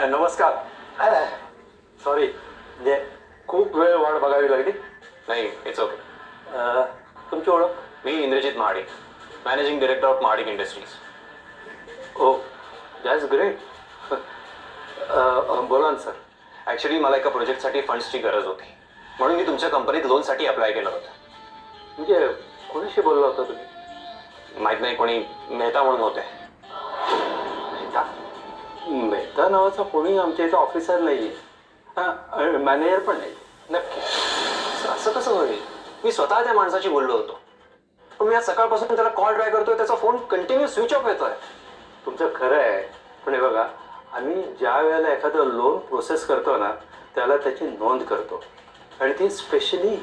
नमस्कार. सॉरी, म्हणजे खूप वेळ वाट बघावी लागली. नाही, इट्स ओके. तुमची ओळख? मी Indrajit Mahadik, managing director of Mahadik Industries. Oh, that's great. बोला ना सर. ॲक्च्युली मला एका प्रोजेक्टसाठी फंड्सची गरज होती, म्हणून मी तुमच्या कंपनीत लोनसाठी अप्लाय केलं होतं. म्हणजे कोणाशी बोलला होता तुम्ही? माहीत नाही, कोणी मेहता म्हणून होते. मेहता? मेहता नावाचा कोणी आमच्या इथं ऑफिसर नाही आहे. हां, मॅनेजर पण नाही. नक्की असं कसं होईल? मी स्वतः त्या माणसाशी बोललो होतो, पण मी आज सकाळपासून त्याला कॉल ट्राय करतोय, त्याचा फोन कंटिन्यू स्विच ऑफ येतोय. तुमचं खरं आहे, पण हे बघा, आम्ही ज्या वेळेला एखादं लोन प्रोसेस करतो ना, त्याला त्याची नोंद करतो, आणि ती स्पेशली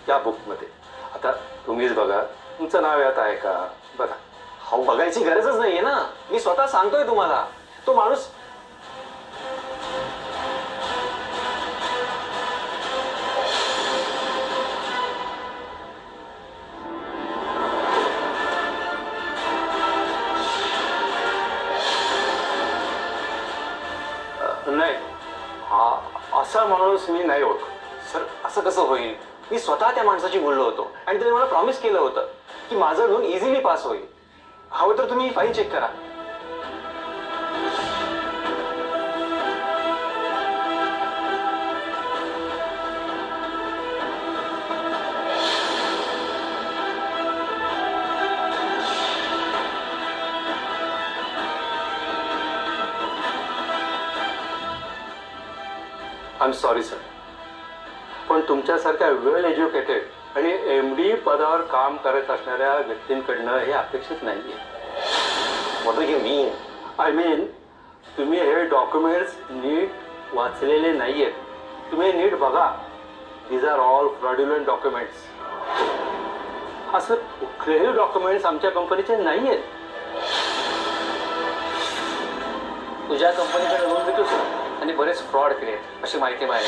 त्या बुकमध्ये. आता तुम्हीच बघा, तुमचं नाव यात आहे का बघा. हो, बघायची गरजच नाहीये ना, मी स्वतः सांगतोय तुम्हाला. तो माणूस नाही, असा माणूस मी नाही ओळखत. सर, असं कसं होईल? मी स्वतः त्या माणसाशी बोललो होतो आणि त्याने मला प्रॉमिस केलं होतं की माझं लोन इझिली पास होईल. हवं तर तुम्ही फाईल चेक करा. आय एम सॉरी सर, पण तुमच्यासारख्या वेल एज्युकेटेड आणि MD पदावर काम करत असणाऱ्या व्यक्तींकडनं हे अपेक्षित नाही आहे. What do you mean? I mean, तुम्ही हे डॉक्युमेंट्स नीट वाचलेले नाही आहेत. तुम्ही नीट बघा. These are all fraudulent documents. असं कुठलेही डॉक्युमेंट्स आमच्या कंपनीचे नाही आहेत. तुझ्या कंपनीकडे लोन देतोस आणि बरेच फ्रॉड केलेत अशी माहिती मिळाली.